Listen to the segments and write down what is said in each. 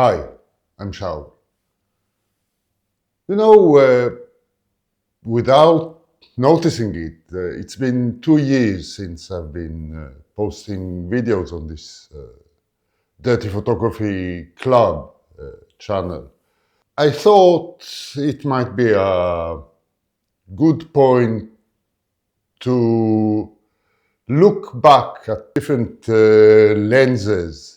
Hi, I'm Shaul. You know, without noticing it, it's been 2 years since I've been posting videos on this Dirty Photography Club channel. I thought it might be a good point to look back at different lenses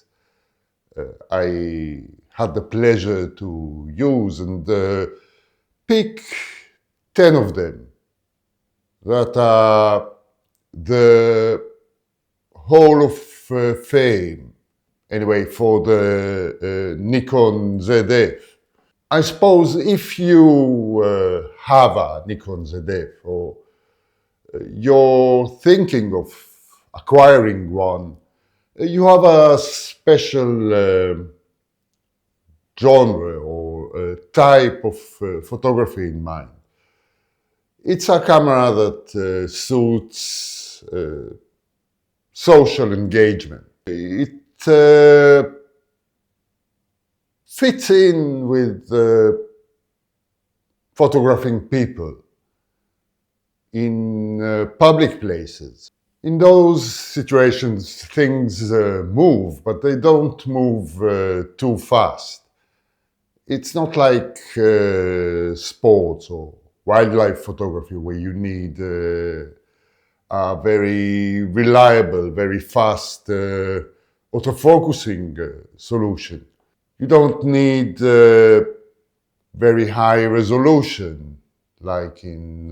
I had the pleasure to use and pick 10 of them that are the Hall of Fame, anyway, for the Nikon ZF. I suppose if you have a Nikon ZF or you're thinking of acquiring one, you have a special genre or type of photography in mind. It's a camera that suits social engagement. It fits in with photographing people in public places. In those situations, things move, but they don't move too fast. It's not like sports or wildlife photography where you need a very reliable, very fast autofocusing solution. You don't need very high resolution like in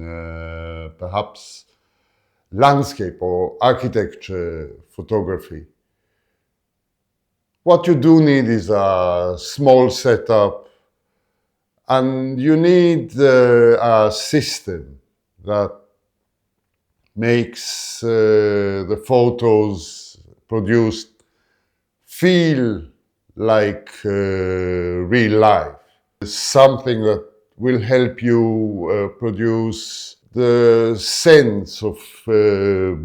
perhaps landscape or architecture photography. What you do need is a small setup, and you need a system that makes the photos produced feel like real life. Something that will help you produce the sense of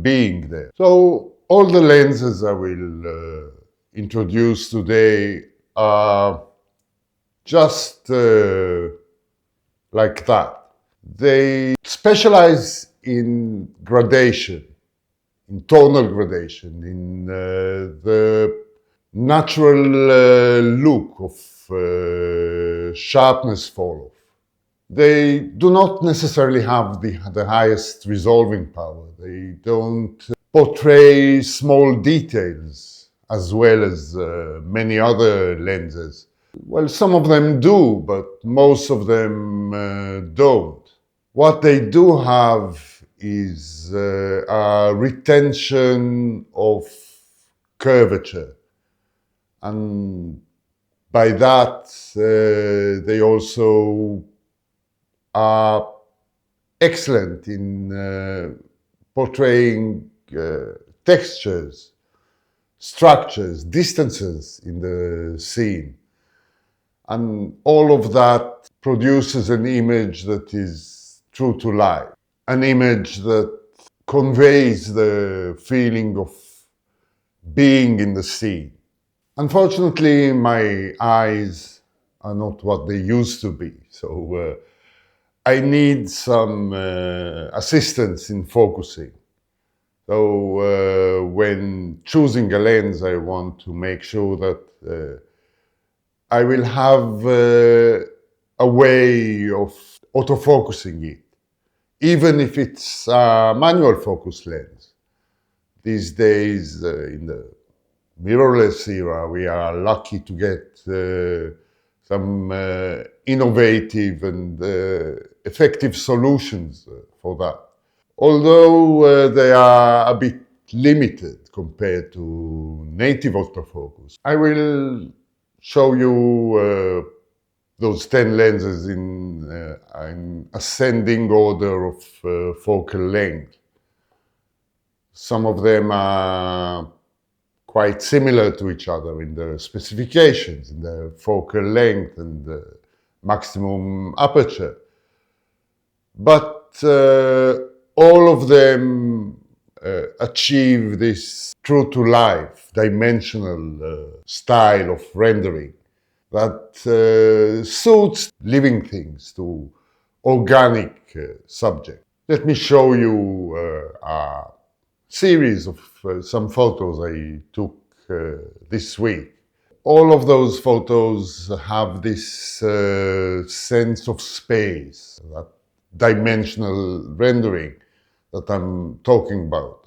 being there. So all the lenses I will introduce today are just like that. They specialize in gradation, in tonal gradation, in the natural look of sharpness fall off. They do not necessarily have the highest resolving power. They don't portray small details as well as many other lenses. Well, some of them do, but most of them don't. What they do have is a retention of curvature. And by that, they also are excellent in portraying textures, structures, distances in the scene. And all of that produces an image that is true to life, an image that conveys the feeling of being in the scene. Unfortunately, my eyes are not what they used to be, so I need some assistance in focusing. So when choosing a lens, I want to make sure that I will have a way of autofocusing it, even if it's a manual focus lens. These days, in the mirrorless era, we are lucky to get some innovative and effective solutions for that. Although they are a bit limited compared to native autofocus. I will show you those 10 lenses in an ascending order of focal length. Some of them are quite similar to each other in the specifications, in the focal length and the maximum aperture. But all of them achieve this true-to-life, dimensional style of rendering that suits living things to organic subjects. Let me show you a series of some photos I took this week. All of those photos have this sense of space, that dimensional rendering that I'm talking about.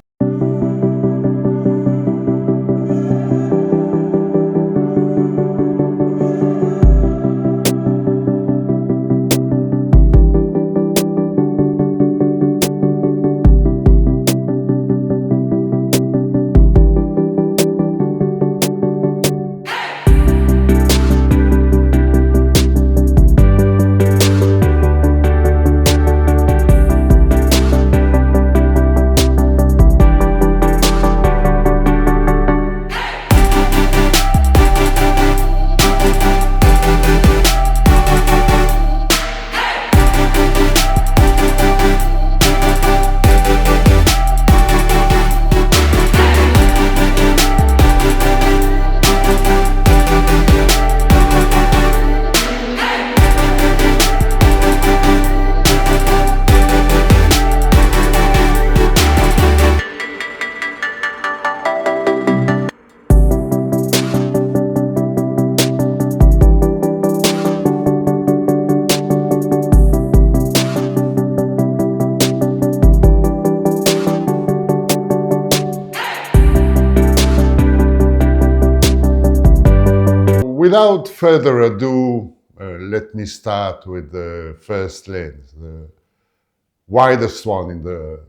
Without further ado, let me start with the first lens, the widest one in the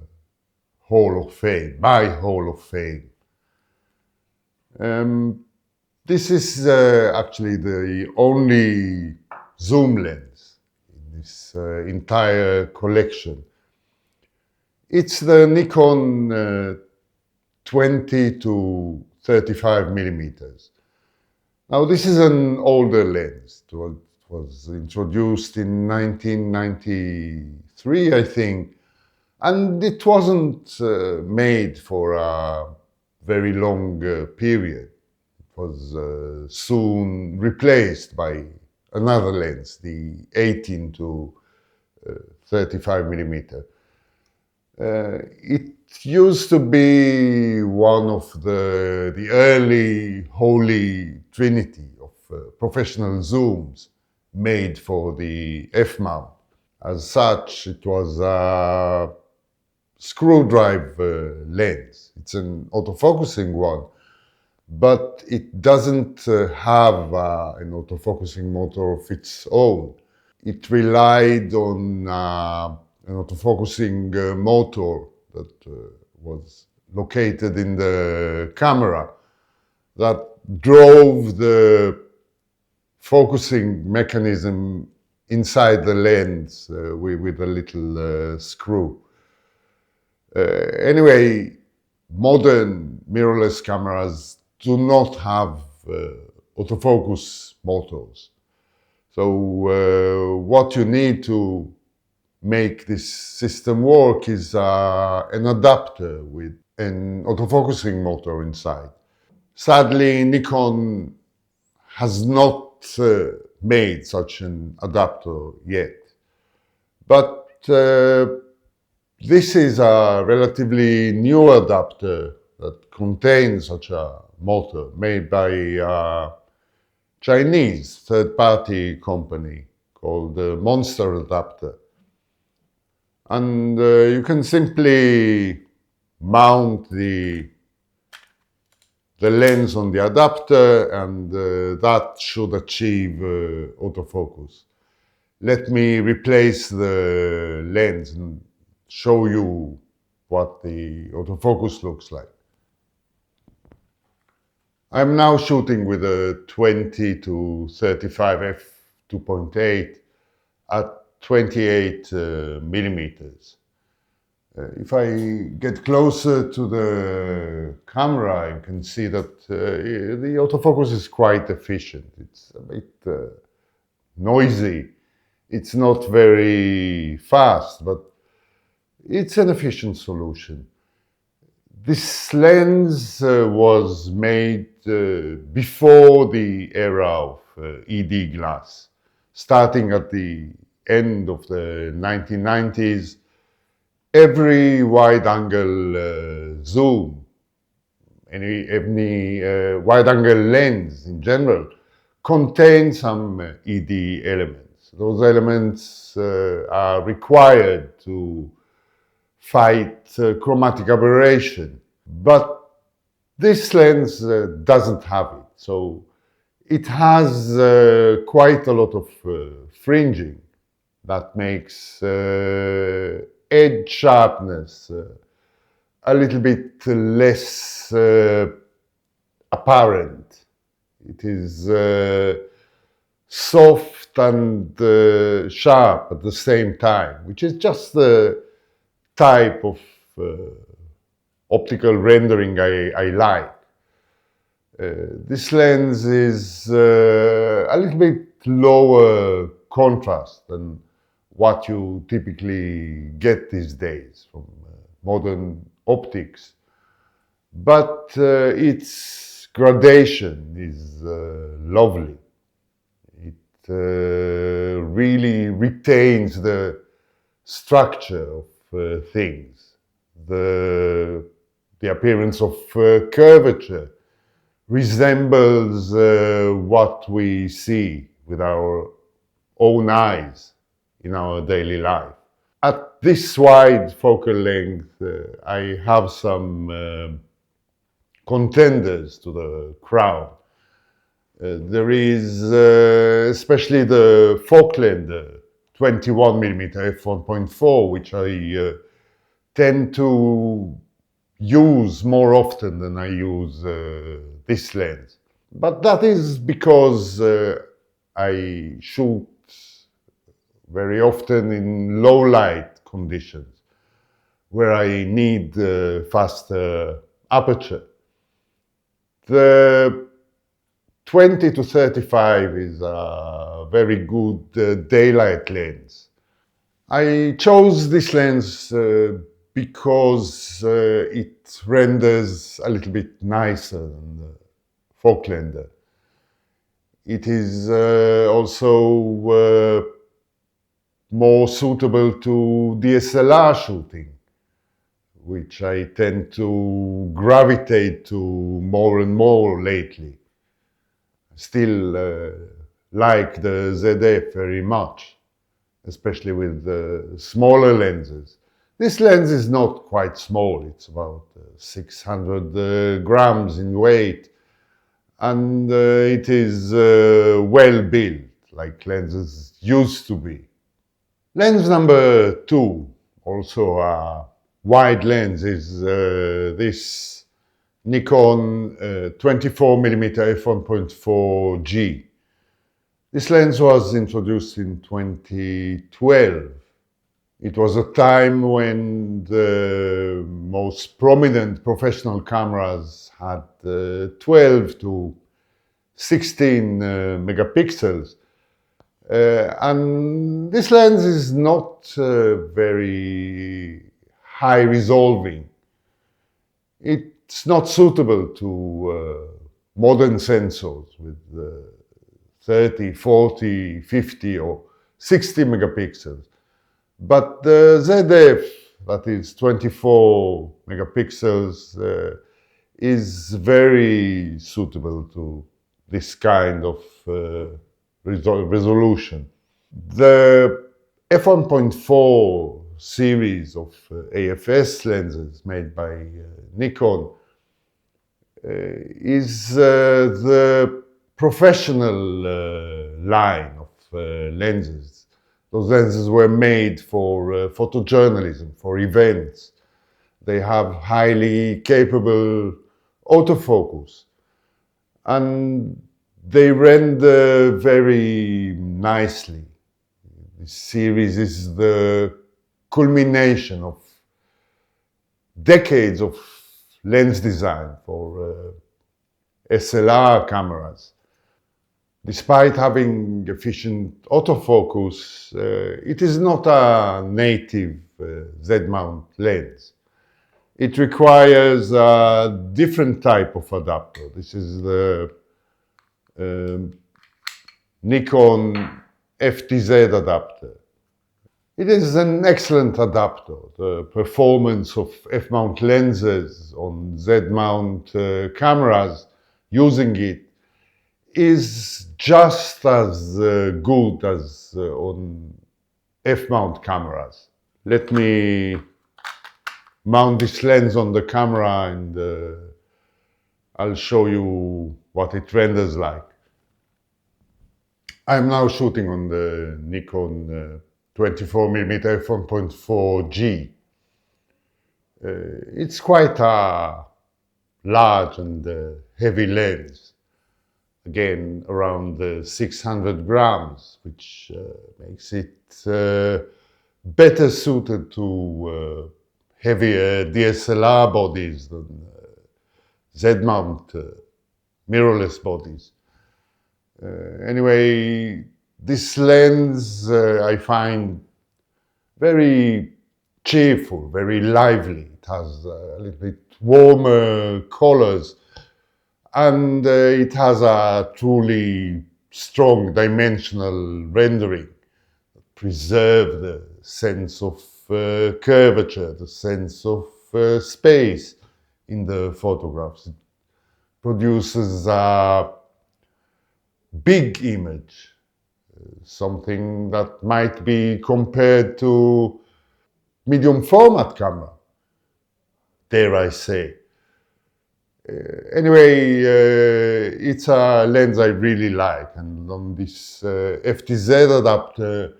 Hall of Fame, my Hall of Fame. This is actually the only zoom lens in this entire collection. It's the Nikon 20 to 35 millimeters. Now, this is an older lens. It was introduced in 1993, I think, and it wasn't made for a very long period. It was soon replaced by another lens, the 18 to 35 millimeter. It used to be one of the early holy trinity of professional zooms made for the F-mount. As such, it was a screwdriver lens. It's an autofocusing one, but it doesn't have an autofocusing motor of its own. It relied on an autofocusing motor that was located in the camera that drove the focusing mechanism inside the lens with a little screw. Anyway, modern mirrorless cameras do not have autofocus motors. So what you need to make this system work is an adapter with an autofocusing motor inside. Sadly, Nikon has not made such an adapter yet. But this is a relatively new adapter that contains such a motor made by a Chinese third-party company called Monster Adapter. And you can simply mount the lens on the adapter, and that should achieve autofocus. Let me replace the lens and show you what the autofocus looks like. I'm now shooting with a 20 to 35 f2.8 at 28 millimeters. If I get closer to the camera, you can see that the autofocus is quite efficient. It's a bit noisy. It's not very fast, but it's an efficient solution. This lens was made before the era of ED glass. Starting at the end of the 1990s, every wide-angle zoom, any wide-angle lens in general, contains some ED elements. Those elements are required to fight chromatic aberration, but this lens doesn't have it. So it has quite a lot of fringing that makes edge sharpness a little bit less apparent. It is soft and sharp at the same time, which is just the type of optical rendering I like. This lens is a little bit lower contrast than what you typically get these days from modern optics, but its gradation is lovely. It really retains the structure of things, the appearance of curvature resembles what we see with our own eyes in our daily life. At this wide focal length, I have some contenders to the crown. There is especially the Voigtlander 21mm f1.4, which I tend to use more often than I use this lens. But that is because I shoot very often in low light conditions where I need faster aperture. The 20 to 35 is a very good daylight lens. I chose this lens because it renders a little bit nicer than the Voigtlander. It is also more suitable to DSLR shooting, which I tend to gravitate to more and more lately. Still like the ZF very much, especially with the smaller lenses. This lens is not quite small, it's about 600 grams in weight, and it is well built, like lenses used to be. Lens number 2, also a wide lens, is this Nikon 24mm f1.4G. This lens was introduced in 2012. It was a time when the most prominent professional cameras had 12 to 16 megapixels. And this lens is not very high resolving. It's not suitable to modern sensors with 30, 40, 50 or 60 megapixels. But the ZF, that is 24 megapixels, is very suitable to this kind of resolution. The f1.4 series of AFS lenses made by Nikon is the professional line of lenses. Those lenses were made for photojournalism, for events. They have highly capable autofocus, and they render very nicely. This series is the culmination of decades of lens design for SLR cameras. Despite having efficient autofocus, it is not a native Z-mount lens. It requires a different type of adapter. This is the Nikon FTZ adapter. It is an excellent adapter. The performance of F-mount lenses on Z-mount cameras using it is just as good as on F-mount cameras. Let me mount this lens on the camera and I'll show you what it renders like. I'm now shooting on the Nikon 24mm f1.4G. It's quite a large and heavy lens. Again, around 600 grams, which makes it better suited to heavier DSLR bodies than Z-mount mirrorless bodies. Anyway, this lens I find very cheerful, very lively. It has a little bit warmer colors, and it has a truly strong dimensional rendering. Preserve the sense of curvature, the sense of space in the photographs. It produces a big image, something that might be compared to medium format camera, dare I say. Anyway, it's a lens I really like, and on this FTZ adapter,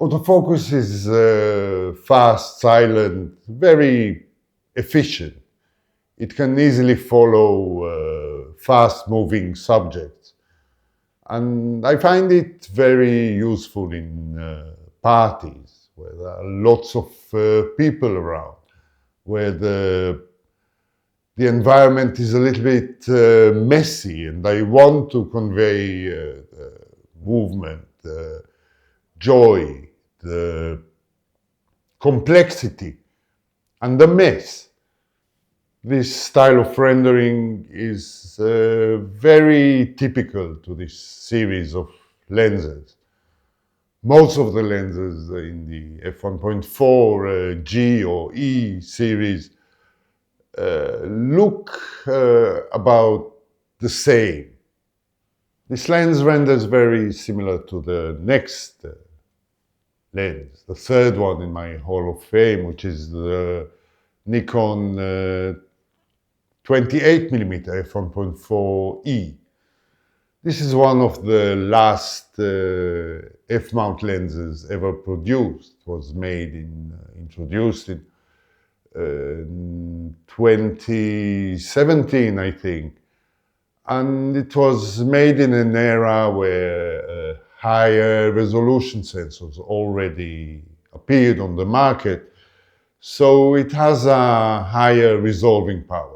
autofocus is fast, silent, very efficient. It can easily follow fast-moving subjects. And I find it very useful in parties where there are lots of people around, where the environment is a little bit messy, and I want to convey movement, joy, the complexity, and the mess. This style of rendering is very typical to this series of lenses. Most of the lenses in the f1.4 G or E series look about the same. This lens renders very similar to the next lens, the third one in my Hall of Fame, which is the Nikon 28mm f1.4E. This is one of the last f-mount lenses ever produced. It was introduced in 2017, I think. And it was made in an era where higher resolution sensors already appeared on the market. So it has a higher resolving power.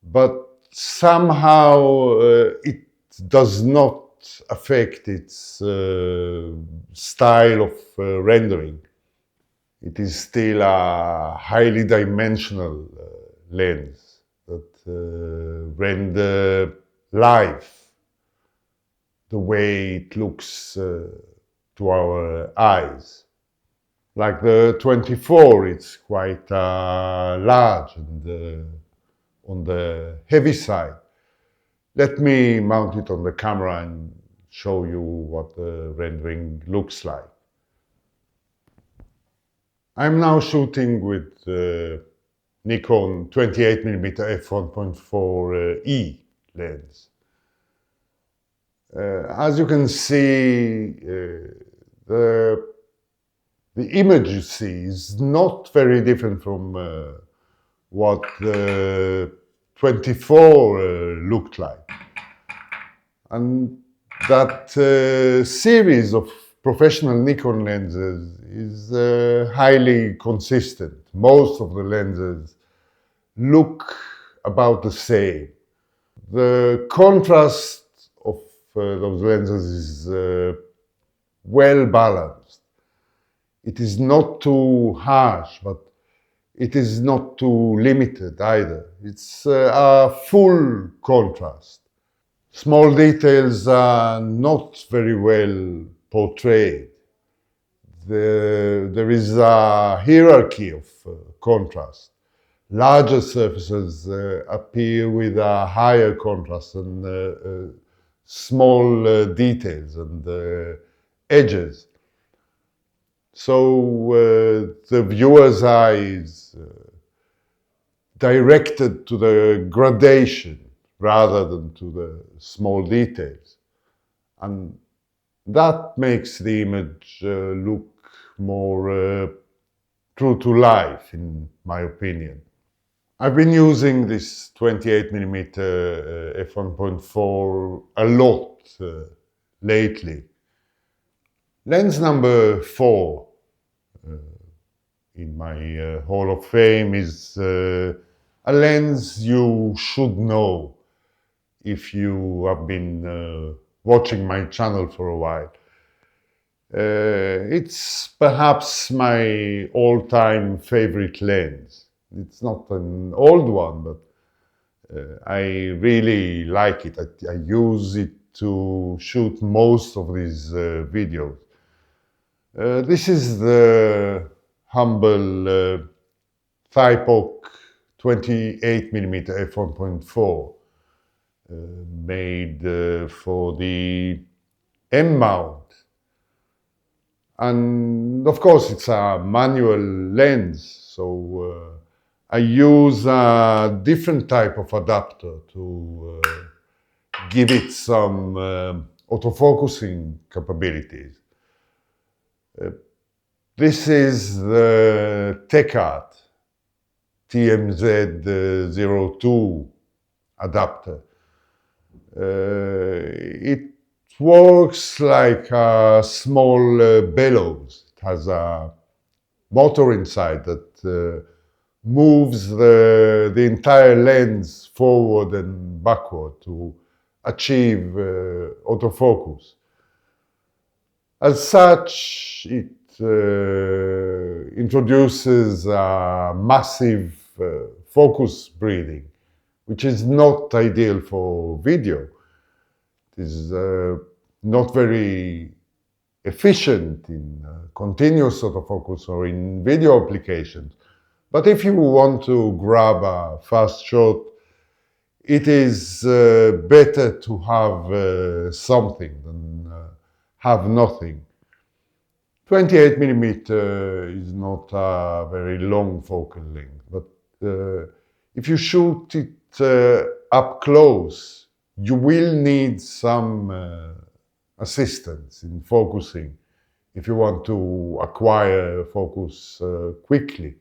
But somehow it does not affect its style of rendering. It is still a highly dimensional lens that render life the way it looks to our eyes. Like the 24, it's quite large and on the heavy side. Let me mount it on the camera and show you what the rendering looks like. I'm now shooting with the Nikon 28mm f1.4E lens. As you can see, the image you see is not very different from what the 24 looked like. And that series of professional Nikon lenses is highly consistent. Most of the lenses look about the same. The contrast of those lenses is well balanced. It is not too harsh, but it is not too limited either. It's a full contrast. Small details are not very well portrayed. There is a hierarchy of contrast. Larger surfaces appear with a higher contrast than small details and edges. So the viewer's eye is directed to the gradation rather than to the small details. And that makes the image look more true to life, in my opinion. I've been using this 28mm f1.4 a lot lately. Lens number 4 in my Hall of Fame is a lens you should know if you have been watching my channel for a while. It's perhaps my all-time favorite lens. It's not an old one, but I really like it. I use it to shoot most of these videos. This is the humble Thypoch 28mm f1.4 made for the M mount. And of course it's a manual lens, so I use a different type of adapter to give it some autofocusing capabilities. This is the Thypoch TMZ02 adapter. It works like a small bellows. It has a motor inside that moves the entire lens forward and backward to achieve autofocus. As such, it introduces a massive focus breathing, which is not ideal for video. It is not very efficient in continuous autofocus or in video applications. But if you want to grab a fast shot, it is better to have something than have nothing. 28mm is not a very long focal length, but if you shoot it up close, you will need some assistance in focusing if you want to acquire focus quickly.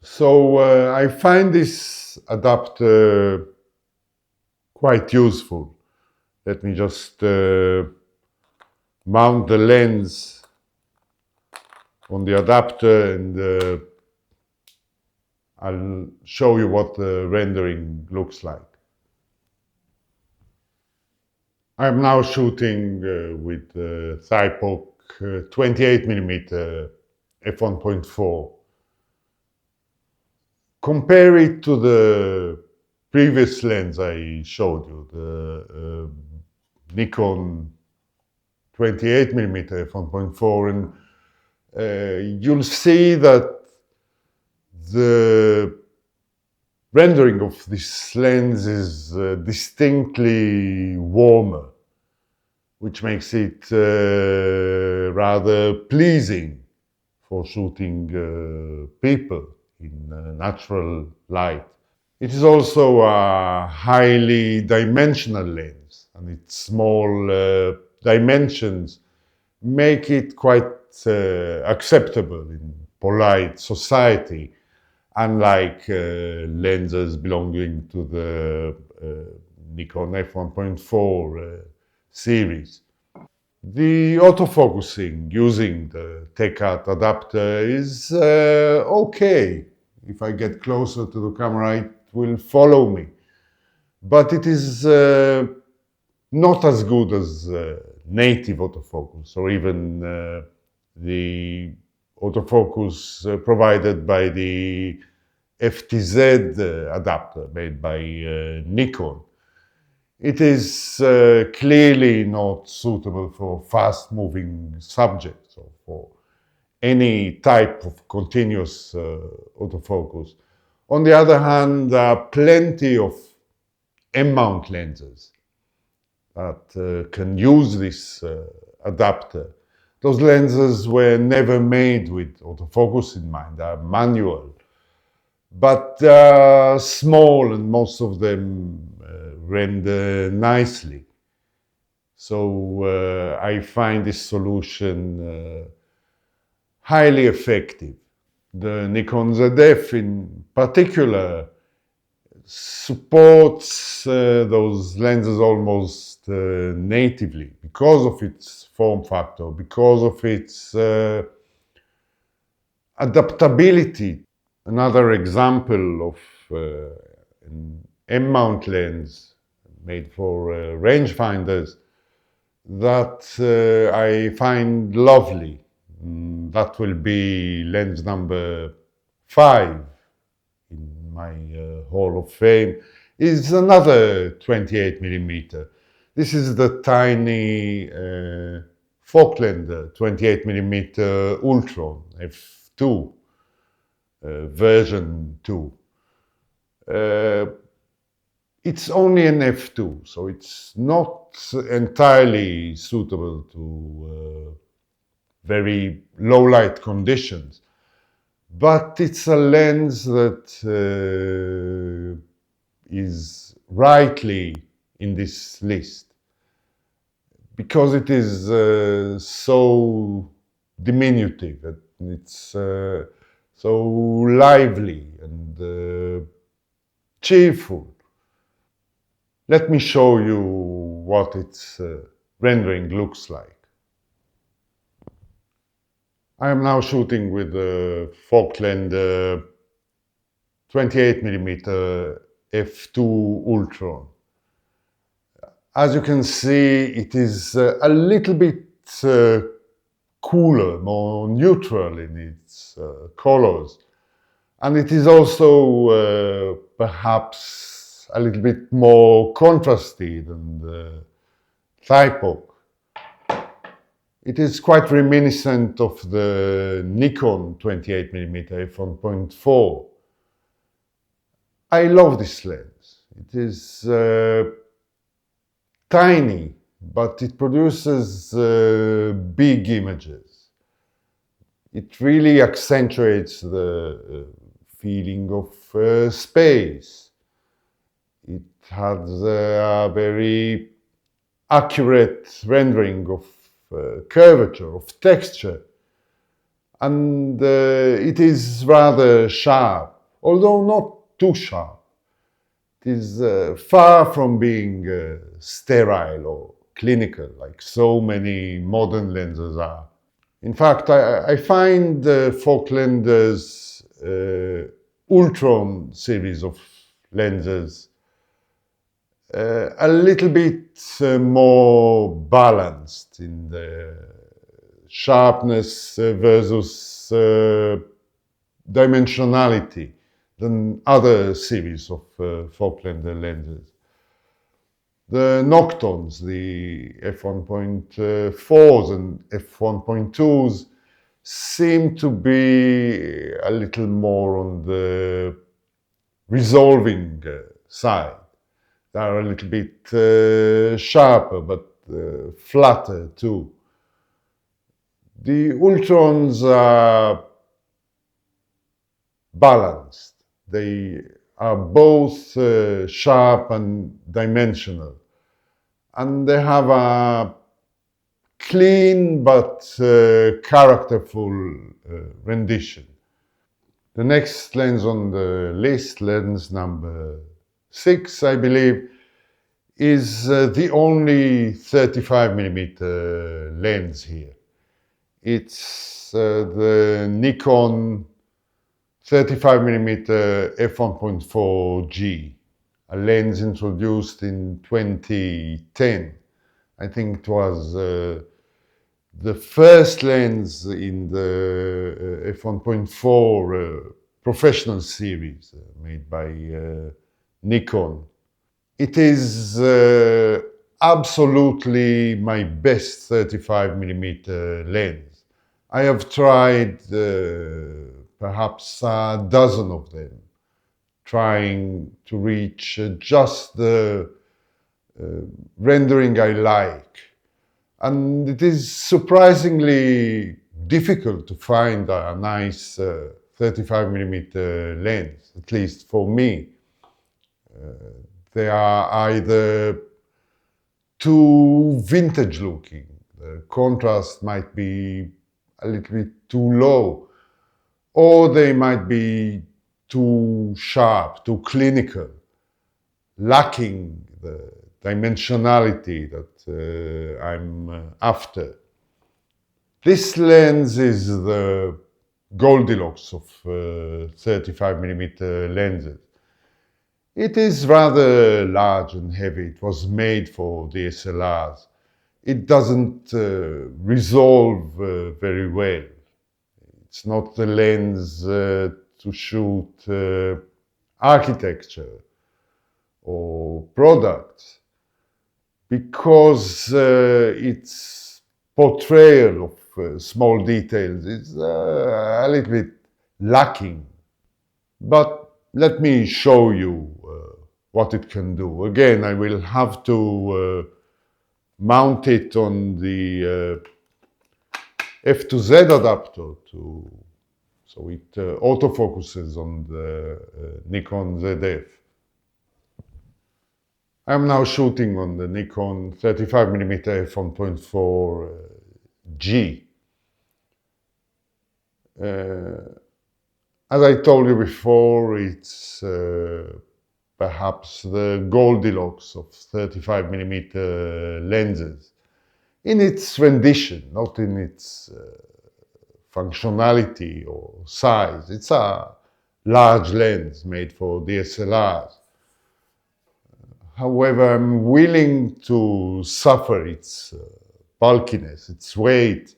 So I find this adapter quite useful. Let me just mount the lens on the adapter and I'll show you what the rendering looks like. I'm now shooting with Thypoch 28mm f1.4. Compare it to the previous lens I showed you, the Nikon 28mm f1.4, and you'll see that the rendering of this lens is distinctly warmer, which makes it rather pleasing for shooting people in natural light. It is also a highly dimensional lens, and its small dimensions make it quite acceptable in polite society, unlike lenses belonging to the Nikon f1.4 series. The autofocusing using the Thypoch adapter is okay. If I get closer to the camera, it will follow me. But it is not as good as native autofocus or even the autofocus provided by the FTZ adapter made by Nikon. It is clearly not suitable for fast-moving subjects or for any type of continuous autofocus. On the other hand, there are plenty of M-mount lenses that can use this adapter. Those lenses were never made with autofocus in mind. They are manual, but small, and most of them render nicely. So I find this solution highly effective. The Nikon Zf in particular supports those lenses almost natively because of its form factor, because of its adaptability. Another example of an M-mount lens made for rangefinders that I find lovely. That will be lens number 5 in my Hall of Fame, is another 28 millimeter. This is the tiny Voigtlander 28 millimeter Ultron F2 version 2. It's only an F2, so it's not entirely suitable to very low light conditions. But it's a lens that is rightly in this list because it is so diminutive, and it's so lively and cheerful. Let me show you what its rendering looks like. I am now shooting with the Voigtlander 28 millimeter f2 Ultron. As you can see, it is a little bit cooler, more neutral in its colors. And it is also perhaps a little bit more contrasty than the Thypoch. It is quite reminiscent of the Nikon 28mm f1.4. I love this lens. It is tiny, but it produces big images. It really accentuates the feeling of space. It has a very accurate rendering of curvature, of texture, and it is rather sharp, although not too sharp. It is far from being sterile or clinical, like so many modern lenses are. In fact, I find Voigtlander's Ultron series of lenses a little bit more balanced in the sharpness versus dimensionality than other series of Voigtlander lenses. The Noctons, the f1.4s and f1.2s, seem to be a little more on the resolving side. They are a little bit sharper, but flatter too. The Ultrons are balanced. They are both sharp and dimensional. And they have a clean but characterful rendition. The next lens on the list, lens number 6, I believe, is the only 35mm lens here. It's the Nikon 35mm f1.4G, a lens introduced in 2010. I think it was the first lens in the f1.4 professional series made by Nikon. It is absolutely my best 35mm lens. I have tried perhaps a dozen of them, trying to reach just the rendering I like. And it is surprisingly difficult to find a nice 35mm lens, at least for me. They are either too vintage looking, the contrast might be a little bit too low, or they might be too sharp, too clinical, lacking the dimensionality that I'm after. This lens is the Goldilocks of 35mm lenses. It is rather large and heavy. It was made for DSLRs. It doesn't resolve very well. It's not the lens to shoot architecture or products, because its portrayal of small details is a little bit lacking. But let me show you what it can do. Again, I will have to mount it on the F2Z adapter so it autofocuses on the Nikon ZF. I'm now shooting on the Nikon 35mm f1.4 G. As I told you before, it's perhaps the Goldilocks of 35mm lenses. In its rendition, not in its functionality or size. It's a large lens made for DSLRs. However, I'm willing to suffer its bulkiness, its weight,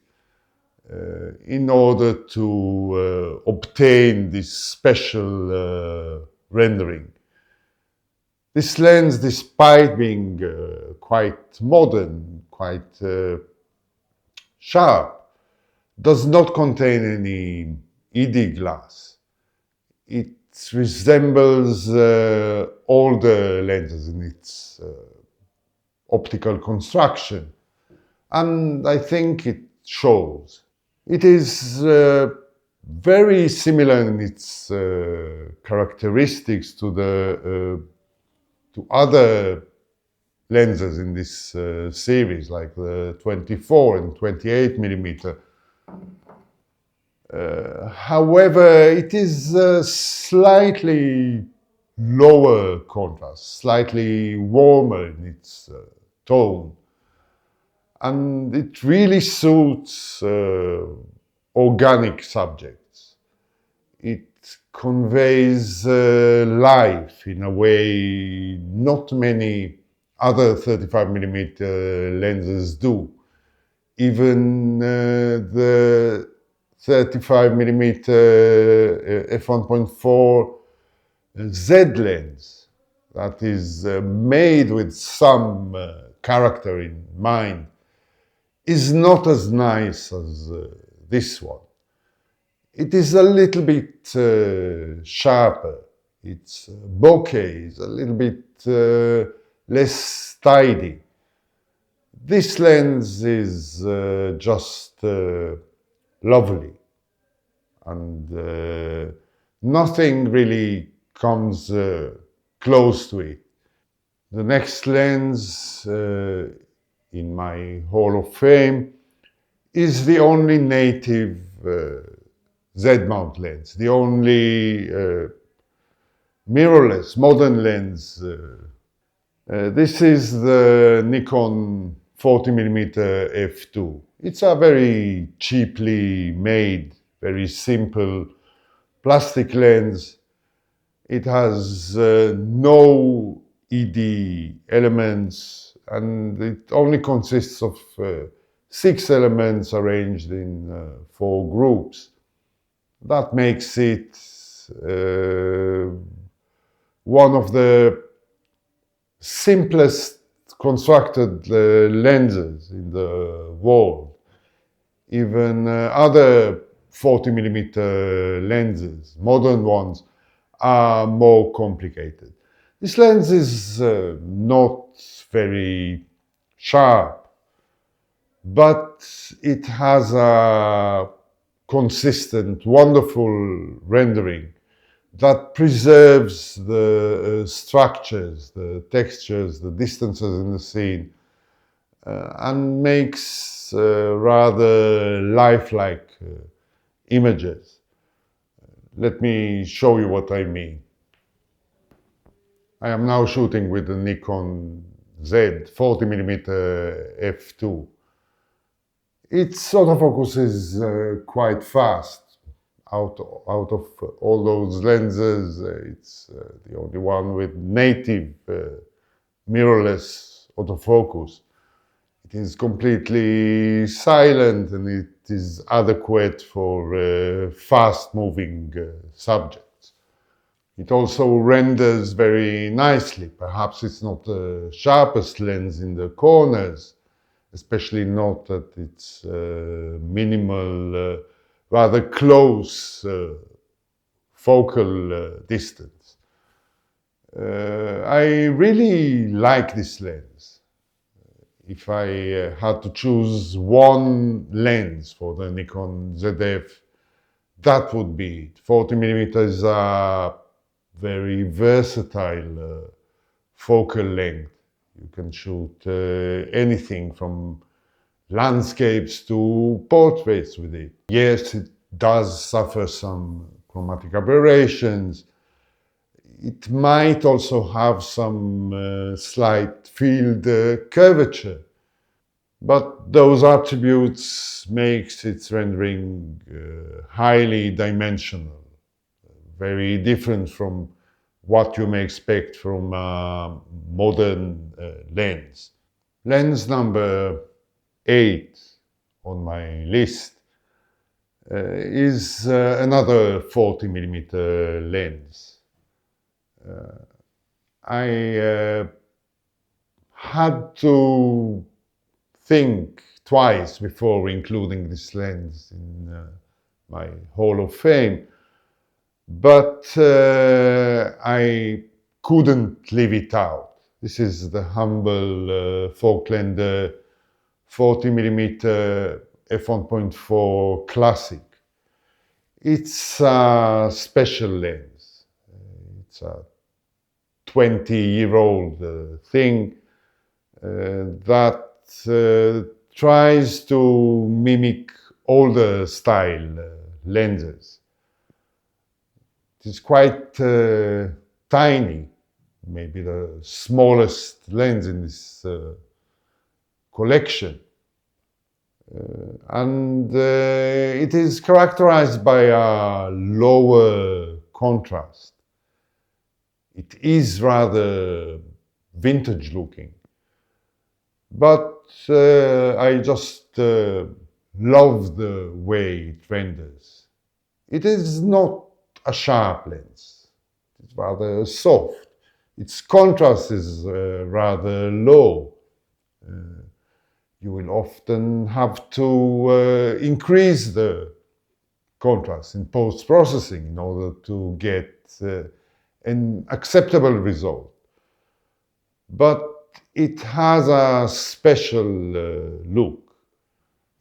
in order to obtain this special rendering. This lens, despite being quite modern, quite sharp, does not contain any ED glass. It resembles older lenses in its optical construction, and I think it shows. It is very similar in its characteristics to other lenses in this series, like the 24 and 28mm. However, it is slightly lower contrast, slightly warmer in its tone. And it really suits organic subjects. It conveys life in a way not many other 35mm lenses do. Even the 35mm f1.4 Z lens that is made with some character in mind is not as nice as this one. It is a little bit sharper. Its bokeh is a little bit less tidy. This lens is just lovely, and nothing really comes close to it. The next lens in my Hall of Fame is the only native Z-mount lens, the only mirrorless modern lens. This is the Nikon 40mm f2. It's a very cheaply made, very simple plastic lens. It has no ED elements, and it only consists of 6 elements arranged in 4 groups. That makes it one of the simplest constructed lenses in the world. Even other 40mm lenses, modern ones, are more complicated. This lens is not very sharp, but it has a consistent, wonderful rendering that preserves the structures, the textures, the distances in the scene, and makes rather lifelike images. Let me show you what I mean. I am now shooting with the Nikon Z 40mm f2. Its autofocus is quite fast. Out of all those lenses, it's the only one with native mirrorless autofocus. It is completely silent and it is adequate for fast-moving subjects. It also renders very nicely. Perhaps it's not the sharpest lens in the corners, especially not at its minimal, rather close focal distance. I really like this lens. If I had to choose one lens for the Nikon ZF, that would be it. 40mm is a very versatile focal length. You can shoot anything from landscapes to portraits with it. Yes, it does suffer some chromatic aberrations. It might also have some slight field curvature, but those attributes makes its rendering highly dimensional, very different from what you may expect from a modern lens. Lens number 8 on my list is another 40mm lens. I had to think twice before including this lens in my Hall of Fame, but I couldn't leave it out. This is the humble Voigtlander 40mm f1.4 Classic. It's a special lens. It's a 20-year-old thing that tries to mimic older style lenses. It is quite tiny, maybe the smallest lens in this collection. And it is characterized by a lower contrast. It is rather vintage looking. But I just love the way it renders. It is not a sharp lens. It's rather soft. Its contrast is rather low. You will often have to increase the contrast in post-processing in order to get an acceptable result. But it has a special look.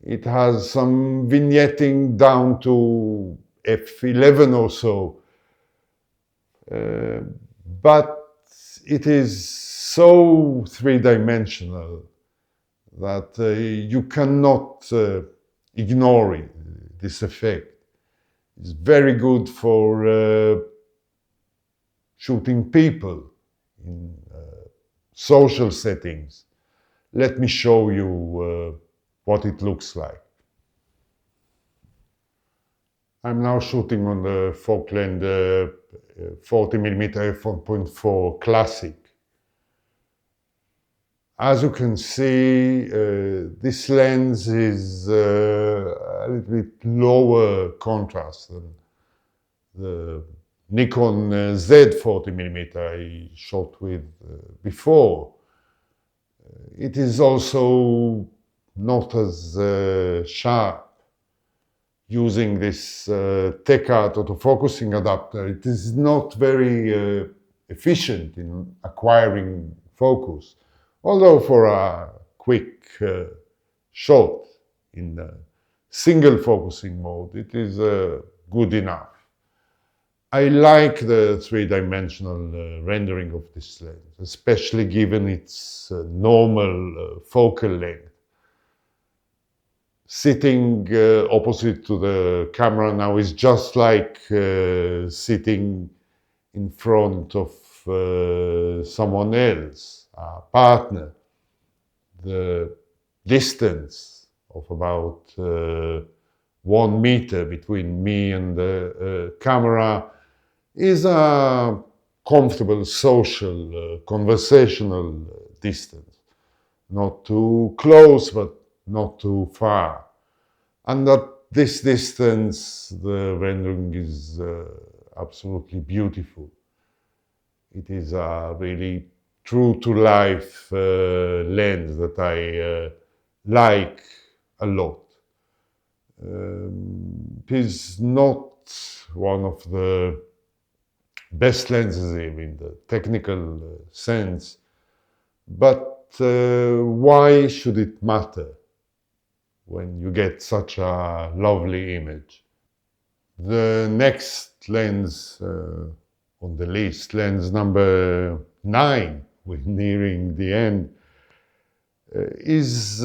It has some vignetting down to f11 or so, but it is so three-dimensional that you cannot ignore it, this effect. It's very good for shooting people in social settings. Let me show you what it looks like. I'm now shooting on the Voigtlander 40mm f1.4 Classic. As you can see, this lens is a little bit lower contrast than the Nikon Z 40mm I shot with before. It is also not as sharp. Using this Thypoch autofocusing adapter, it is not very efficient in acquiring focus. Although for a quick shot in single focusing mode, it is good enough. I like the three-dimensional rendering of this lens, especially given its normal focal length. Sitting opposite to the camera now is just like sitting in front of someone else, a partner. The distance of about 1 meter between me and the camera is a comfortable social, conversational distance. Not too close, but not too far. And at this distance, the rendering is absolutely beautiful. It is a really true-to-life lens that I like a lot. It is not one of the best lenses in the technical sense, but why should it matter when you get such a lovely image? The next lens on the list, lens number 9, we're nearing the end, is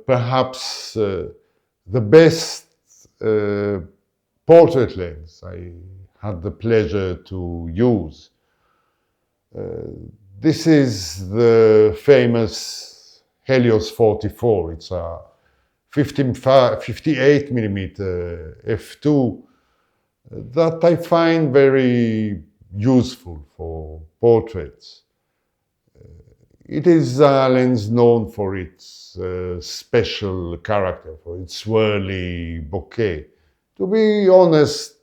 perhaps the best portrait lens I had the pleasure to use. This is the famous Helios 44. It's a 58mm f2 that I find very useful for portraits. It is a lens known for its special character, for its swirly bokeh. To be honest,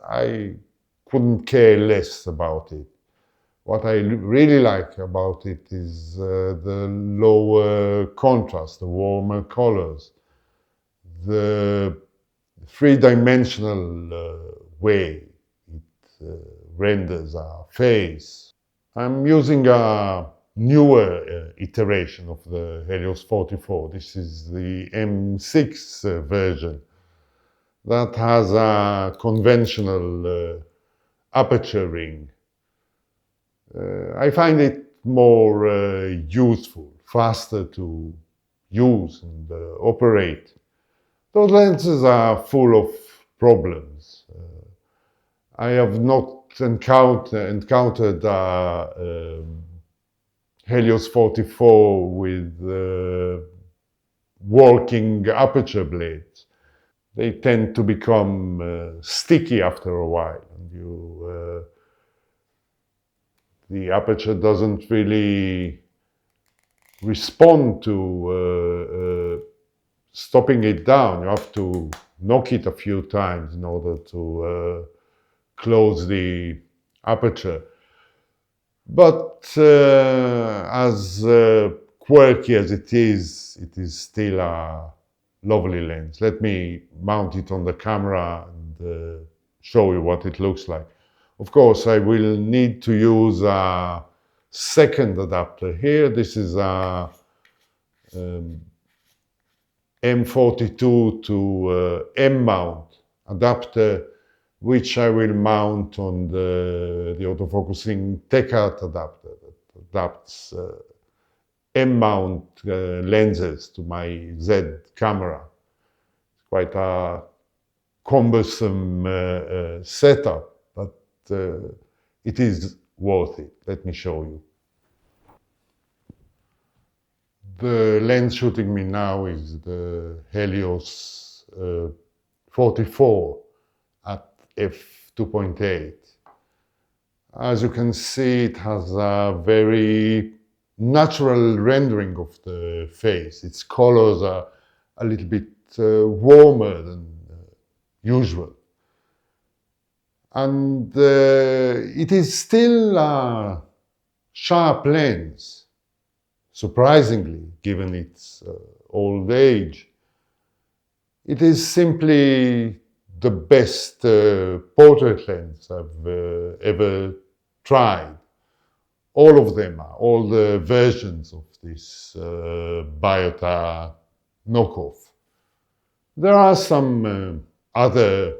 I couldn't care less about it. What I really like about it is the lower contrast, the warmer colors, the three-dimensional way it renders our face. I'm using a newer iteration of the Helios 44. This is the M6 version that has a conventional aperture ring. I find it more useful, faster to use and operate. Those lenses are full of problems. I have not encountered Helios 44 with working aperture blades. They tend to become sticky after a while, and the aperture doesn't really respond to stopping it down. You have to knock it a few times in order to close the aperture. But as quirky as it is still a lovely lens. Let me mount it on the camera and show you what it looks like. Of course, I will need to use a second adapter here. This is a M42 to M mount adapter, which I will mount on the autofocusing Thypoch adapter that adapts M mount lenses to my Z camera. It's quite a cumbersome setup, but it is worth it. Let me show you. The lens shooting me now is the Helios 44 at f2.8. As you can see, it has a very natural rendering of the face. Its colors are a little bit warmer than usual. And it is still a sharp lens, surprisingly, given its old age. It is simply the best portrait lens I've ever tried. All of them are, all the versions of this Biota knockoff. There are some other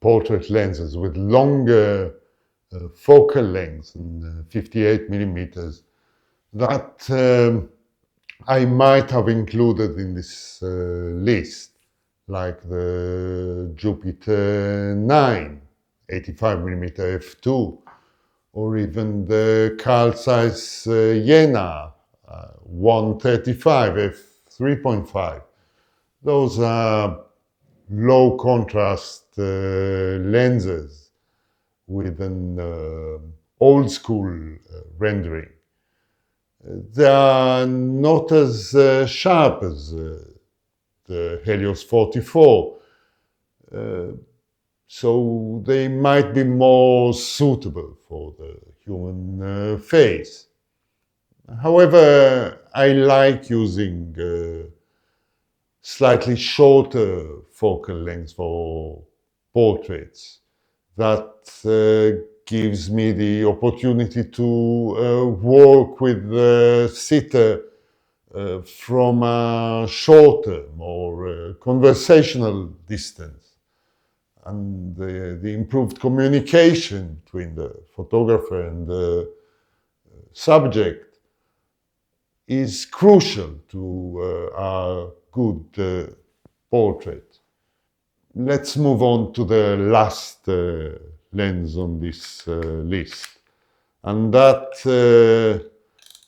portrait lenses with longer focal lengths than 58 millimeters that I might have included in this list, like the Jupiter 9, 85 millimeter f2, or even the Carl Zeiss Jena 135 f3.5. Those are low contrast lenses with an old school rendering. They are not as sharp as the Helios 44, so they might be more suitable for the human face. However, I like using slightly shorter focal lengths for portraits. That gives me the opportunity to work with the sitter from a shorter, more conversational distance. And the improved communication between the photographer and the subject is crucial to a good portrait. Let's move on to the last lens on this list. And that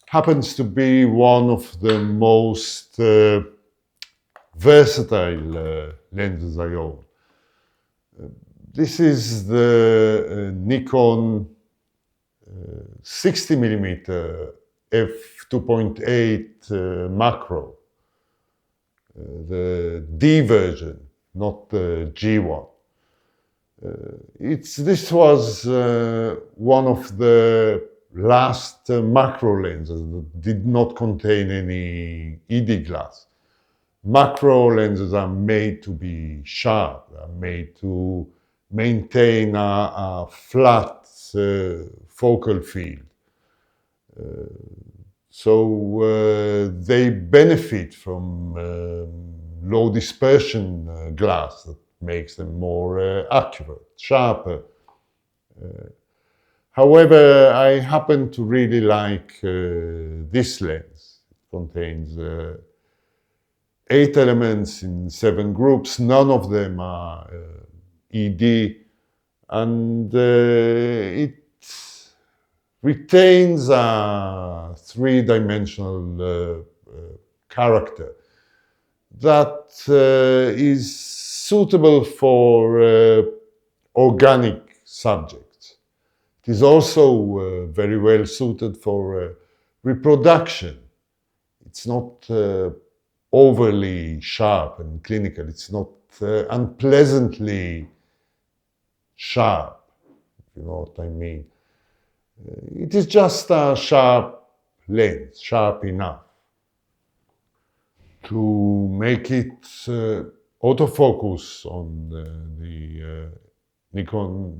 happens to be one of the most versatile lenses I own. This is the Nikon 60 millimeter f2.8 macro, the D version, not the G1. This was one of the last macro lenses that did not contain any ED glass. Macro lenses are made to be sharp, are made to maintain a flat focal field. So they benefit from low dispersion glass that makes them more accurate, sharper. However, I happen to really like this lens. It contains 8 elements in 7 groups. None of them are ED, and it retains a 3-dimensional character that is suitable for organic subjects. It is also very well suited for reproduction. It's not overly sharp and clinical. It's not unpleasantly sharp, if you know what I mean. It is just a sharp lens, sharp enough to make it autofocus on the Nikon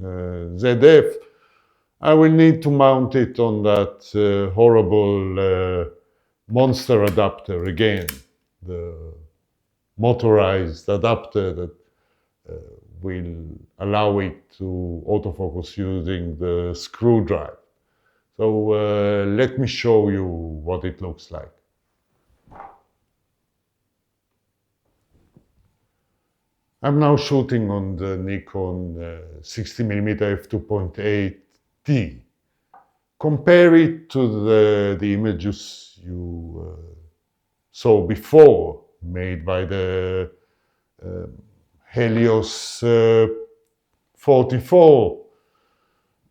ZF. I will need to mount it on that horrible monster adapter again, the motorized adapter that will allow it to autofocus using the screw drive. So let me show you what it looks like. I'm now shooting on the Nikon 60mm f2.8T. Compare it to the images you saw before, made by the Helios 44.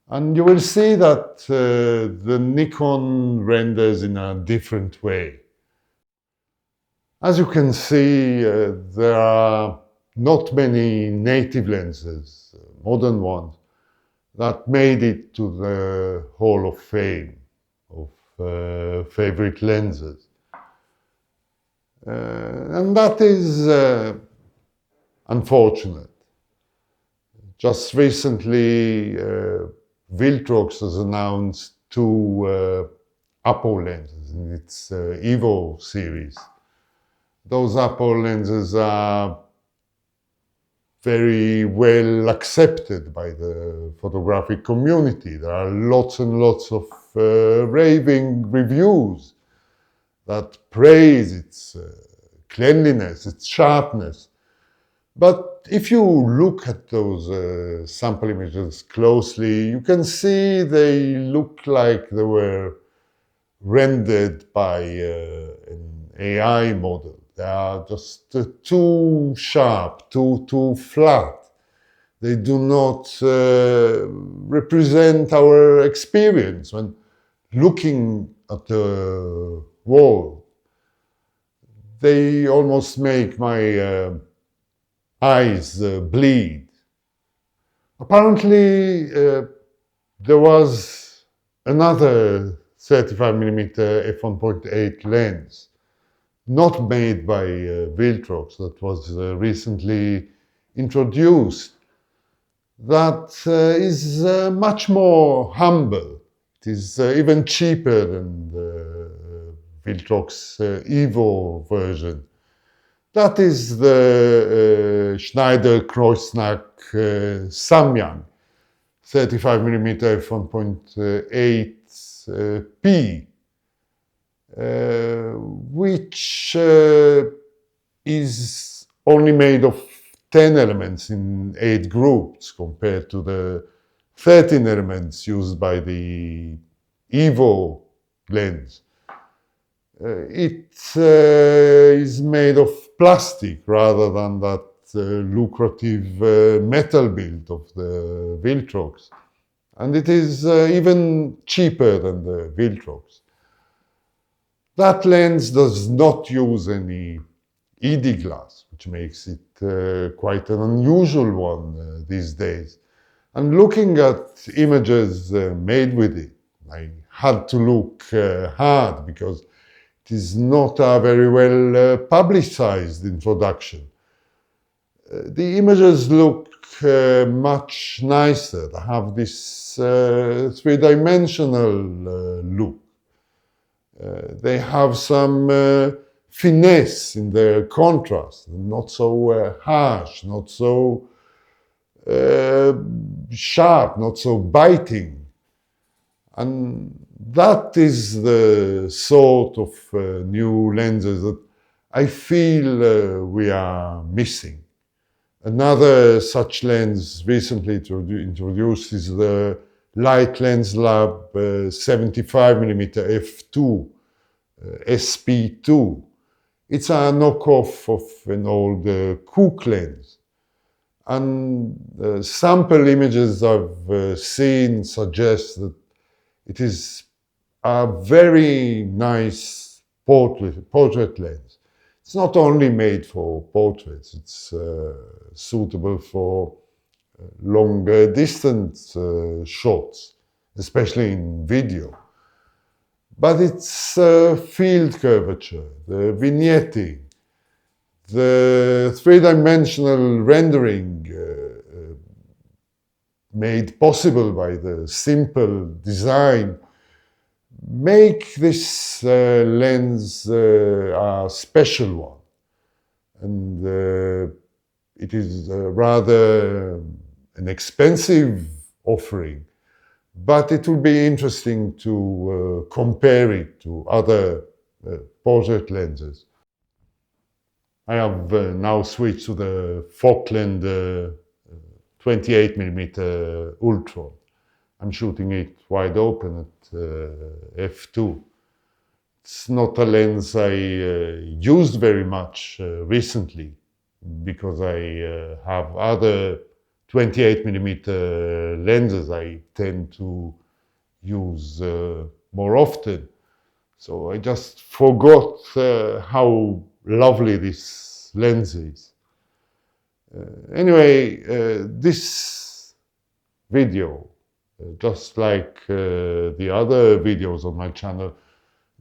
And you will see that the Nikon renders in a different way. As you can see, there are not many native lenses modern ones, that made it to the Hall of Fame of favorite lenses. And that is unfortunate. Just recently, Viltrox has announced two Apo lenses in its Evo series. Those Apo lenses are very well accepted by the photographic community. There are lots and lots of raving reviews that praise its cleanliness, its sharpness. But if you look at those sample images closely, you can see they look like they were rendered by an AI model. They are just too sharp, too flat. They do not represent our experience when looking at the wall. They almost make my eyes bleed. Apparently, there was another 35mm f1.8 lens, not made by Viltrox, that was recently introduced, that is much more humble. It is even cheaper than the Viltrox Evo version. That is the Schneider Kreuznach Samyang 35mm f1.8p, which is only made of 10 elements in 8 groups compared to the 13 elements used by the Evo lens. It is made of plastic rather than that lucrative metal build of the Viltrox. And it is even cheaper than the Viltrox. That lens does not use any ED glass, which makes it quite an unusual one these days. And looking at images made with it, I had to look hard because it is not a very well publicized introduction. The images look much nicer. They have this three-dimensional look. They have some finesse in their contrast, not so harsh, not so sharp, not so biting. And that is the sort of new lenses that I feel we are missing. Another such lens recently introduced is the Light Lens Lab 75mm f2, SP2. It's a knockoff of an old Cooke lens. And sample images I've seen suggest that it is a very nice portrait lens. It's not only made for portraits, it's suitable for longer distance shots, especially in video. But its field curvature, the vignetting, the three-dimensional rendering made possible by the simple design make this lens a special one. And it is rather an expensive offering, but it will be interesting to compare it to other portrait lenses. I have now switched to the Voigtlander 28mm Ultron. I'm shooting it wide open at f2. It's not a lens I used very much recently because I have other 28mm lenses I tend to use more often. So I just forgot how lovely this lens is. Anyway, this video, just like the other videos on my channel,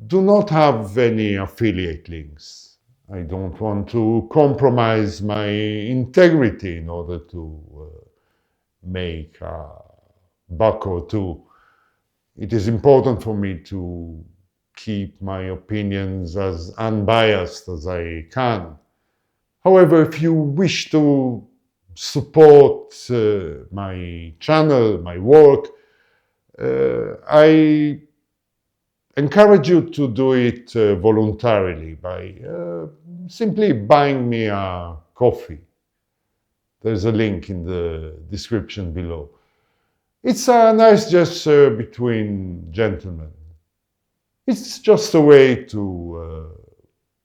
do not have any affiliate links. I don't want to compromise my integrity in order to make a buck or two. It is important for me to keep my opinions as unbiased as I can. However, if you wish to support my channel, my work, I encourage you to do it voluntarily by simply buying me a coffee. There's a link in the description below. It's a nice gesture between gentlemen. It's just a way to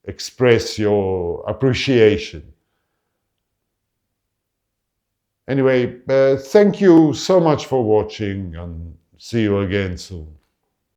express your appreciation. Anyway, thank you so much for watching, and see you again soon.